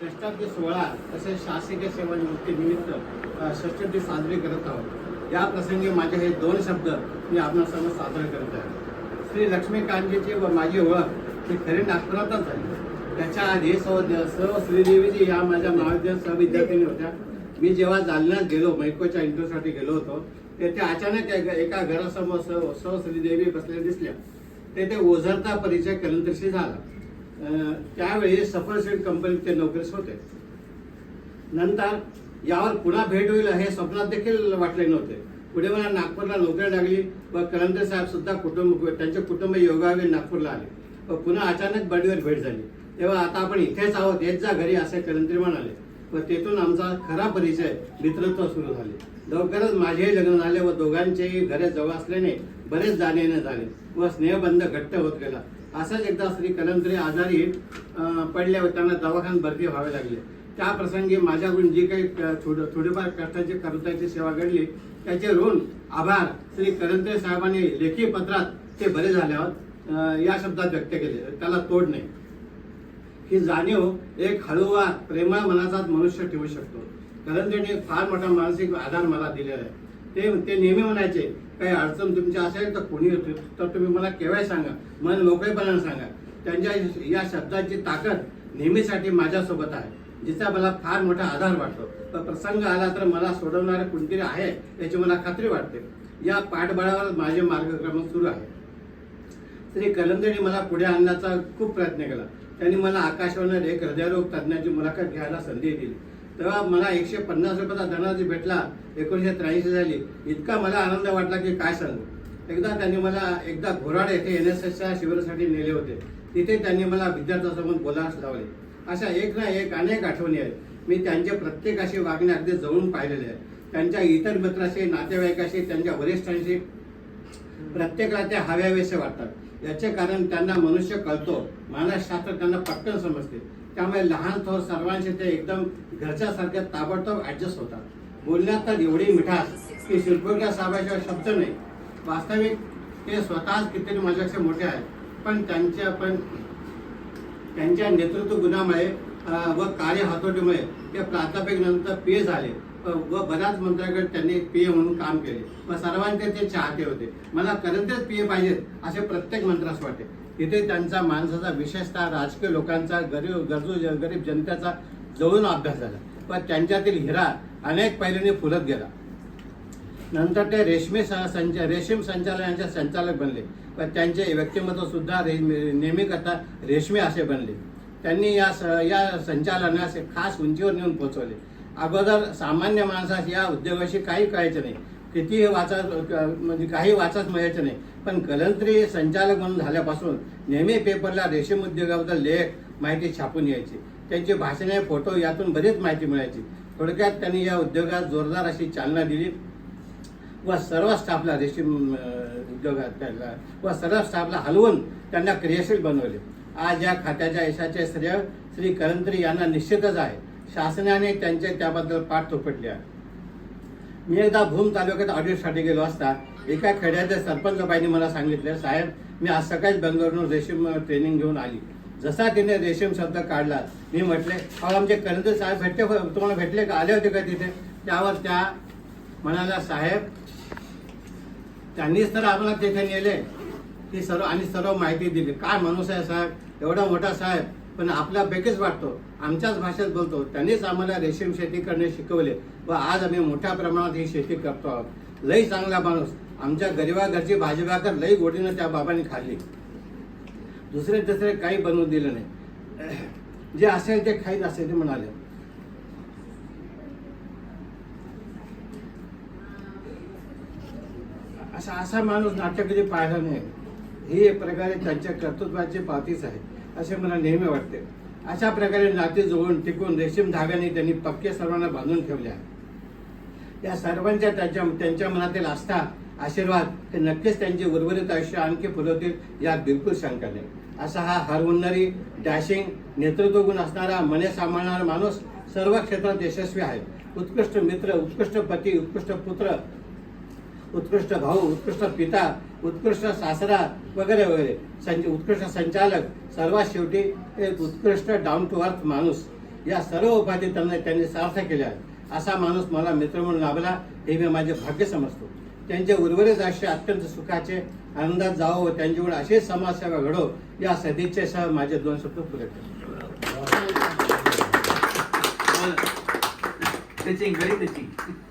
श्रेष्ठांचे सोहळा तसेच शासकीय सेवानिवृत्ती निमित्त षष्ठी साजरी करत आहोत। या प्रसंगी माझे हे दोन शब्द मी आपणासमोर सादर करत आहे। श्री लक्ष्मीकांतजीची व माझी ओळख ही खरी नागपुरातच झाली। त्याच्या आधी सर्व श्रीदेवीजी या माझ्या महाविद्यालय सहविद्यार्थिनी होत्या। मी जेव्हा जालन्यात गेलो, मैकोच्या इंटरव्ह्यूसाठी गेलो होतो, तेथे अचानक एका घरासमोर सर्व श्रीदेवी बसल्या दिसल्या। तेथे ओझरचा परिचय कलंतरीशी झाला। त्यावेळी सफरसीड कंपनीत ते नोकरीस होते। नंतर यावर पुन्हा भेट होईल हे स्वप्नात देखील वाटले नव्हते। पुढे मला नागपूरला नोकरी लागली व कलंदर साहेब सुद्धा त्यांचे कुटुंब योगावे नागपूरला आले व पुन्हा अचानक बडीवर भेट झाली। तेव्हा आता आपण इथेच आहोत, येत जा घरी असे कलंदरी म्हणाले व तेथून आमचा खरा परिचय मित्रत्व सुरू झाले। लवकरच माझेही लग्न झाले व दोघांचेही घरे जवळ असल्याने बरेच जाणे येणे झाले व स्नेहबंध घट्ट होत गेला। असंच एकदा श्री कलंदरी आजारी पडले व त्यांना दवाखान्यात भरती व्हावे लागले। त्या प्रसंगी माझ्याकडून जी काही थोडीफार कष्टाची कर्तव्याची सेवा घडली त्याचे ऋण आभार श्री कलंदरी साहेबांनी लेखी पत्रात ते बरे झाल्यावर या शब्दात व्यक्त केले। त्याला तोड नाही। ही जाणीव एक हळूवार प्रेमळ मनाचा मनुष्य ठेवू शकतो। कलंदरीने फार मोठा मानसिक आधार मला दिलेला आहे। ते नेहमी म्हणायचे, काही अडचण तुमची असेल तर कोणी तर तुम्ही मला केव्हाही सांगा, मन मोकळेपणाने सांगा। त्यांच्या या शब्दाची ताकद नेहमीसाठी माझ्यासोबत आहे, जिचा मला फार मोठा आधार वाटतो। तर प्रसंग आला तर मला सोडवणारे कोणतरी आहे याची मला खात्री वाटते। या पाठबळावर माझे मार्गक्रमण सुरू आहे। श्री कलंदरीने मला पुढे आणण्याचा खूप प्रयत्न केला। त्यांनी मला आकाशवाणीवर एक हृदयरोग तज्ज्ञाची मुलाखत घ्यायला संधी दिली। तेव्हा मला 150 रुपयाचा धनाजी भेटला। 1983 झाली। इतका मला आनंद वाटला की काय सांगू। त्यांनी मला घोराड येथे NSSच्या शिबिरासाठी नेले होते। तिथे त्यांनी मला विद्यार्थ्यांसमोर बोलायला लावले। अशा एक ना एक अनेक आठवणी आहेत। मी त्यांचे प्रत्येकाशी वागणे अगदी जवळून पाहिलेले आहे। त्यांच्या इतर मित्राशी, नातेवाईकाशी, त्यांच्या वरिष्ठांशी प्रत्येकाला ते हव्यावेसे वाटतात। याचे कारण त्यांना मनुष्य कळतो, मानसशास्त्र त्यांना पटकन समजते। त्यामुळे लहान थोर सर्वांशी ते एकदम घरच्यासारखे ताबडतोब ऍडजस्ट होतात। बोलण्यात तर एवढी मिठास की शिल्पकार साहेबाशिवाय शब्द नाही। वास्तविक ते स्वतःच कितीतरी माझ्यापेक्षा मोठे आहेत, पण त्यांच्या नेतृत्व गुणामुळे व कार्य हातोटीमुळे ते प्राध्यापक नंतर PA झाले व बऱ्याच मंत्र्यांकडे त्यांनी PA म्हणून काम केले व सर्वांचे ते चाहते होते। मला कलंदरीच PA पाहिजेत असे प्रत्येक मंत्र्यास वाटे। तिथे त्यांचा माणसाचा, विशेषतः राजकीय लोकांचा, गरीब जनतेचा जवळून अभ्यास झाला व त्यांच्यातील हिरा अनेक पैलूंनी फुलत गेला। नंतर ते रेशीम संचालनाचे संचालक बनले व त्यांचे व्यक्तिमत्व सुद्धा नेहमी करता रेशमी असे बनले। त्यांनी या संचालनास खास उंचीवर नेऊन पोहोचवले। अगोदर सामान्य माणसास या उद्योगाशी काही कळायचे नाही, कितीही काही वाचत मिळायचे नाही। पण कलंदरी संचालक म्हणून झाल्यापासून नेहमी पेपरला रेशीम उद्योगाबद्दल लेख, माहिती छापून यायची। त्यांची भाषणे, फोटो यातून बरीच माहिती मिळायची। थोडक्यात त्यांनी या उद्योगात जोरदार अशी चालना दिली व सर्व स्टाफला रेशीम उद्योगात व सर्व स्टाफला हलवून त्यांना क्रियाशील बनवले। आज या खात्याच्या यशाचे श्रेय श्री कलंदरी यांना निश्चितच आहे। शासनाने त्यांचे त्याबद्दल पाठ थोपटले आहे। मी एकदा भूम तालुक्यात ऑडिटसाठी गेलो असता एका खेड्याच्या सरपंच बाईंनी मला सांगितले, साहेब मी आज सकाळी बेंगलोरहून रेशीम ट्रेनिंग घेऊन आली। जसा तिने रेशीम शब्द काढला, मी म्हटले, अहो आमचे कलंदरी साहेब तुम्हाला भेटले का, आले होते का तिथे? त्यावर त्या म्हणाल्या, साहेब त्यांनीच तर आम्हाला तिथे नेले, ती सर्व माहिती दिली। काय माणूस आहे साहेब, एवढा मोठा साहेब, पण आपल्यापैकीच वाटतो, आमच्याच भाषेत बोलतो। त्यांनीच आम्हाला रेशीम शेती करणे शिकवले व आज आम्ही मोठ्या प्रमाणात ही शेती करतो आहोत। लई चांगला माणूस, आमच्या गरीबा घरची भाजी भाकर लई गोडीनं त्या बाबांनी खाल्ली, दुसरे तिसरे काही बनवून दिलं नाही, जे असेल ते खाईत असेल ते म्हणाले। असा माणूस नाट्य कधी पाहिला नाही। ही एक प्रकारे त्यांच्या कर्तृत्वाची पावतीच आहे असे मला नेहमी वाटते। अशा प्रकारे नाते जोडून टिकून रेशीम धाग्याने त्यांनी पक्के सर्वांना बांधून ठेवले आहे। या सर्वांच्या त्यांच्या मनातील आस्था, आशीर्वाद हे नक्कीच त्यांचे उर्वरित आयुष्य आणखी फुलवतील यात बिलकुल शंका नाही। असा हा हरहुन्नरी, डॅशिंग, नेतृत्व गुण असणारा, मने सांभाळणारा माणूस सर्व क्षेत्रात यशस्वी आहे। उत्कृष्ट मित्र, उत्कृष्ट पती, उत्कृष्ट पुत्र, उत्कृष्ट भाऊ, उत्कृष्ट पिता, उत्कृष्ट सासरा वगैरे वगैरे, उत्कृष्ट संचालक, सर्वात शेवटी एक उत्कृष्ट डाऊन टू अर्थ माणूस। या सर्व उपाधी त्यांनी सार्थ केल्या आहेत. असा माणूस मला मित्र म्हणून लाभला हे मी माझे भाग्य समजतो. त्यांचे उर्वरित आयुष्य अत्यंत सुखाचे आनंदात जावो व त्यांच्याकडे असे समाजसेवा घडो या सदिच्छेसह माझे 2 शब्द पुरे करतो. Touching, very touching.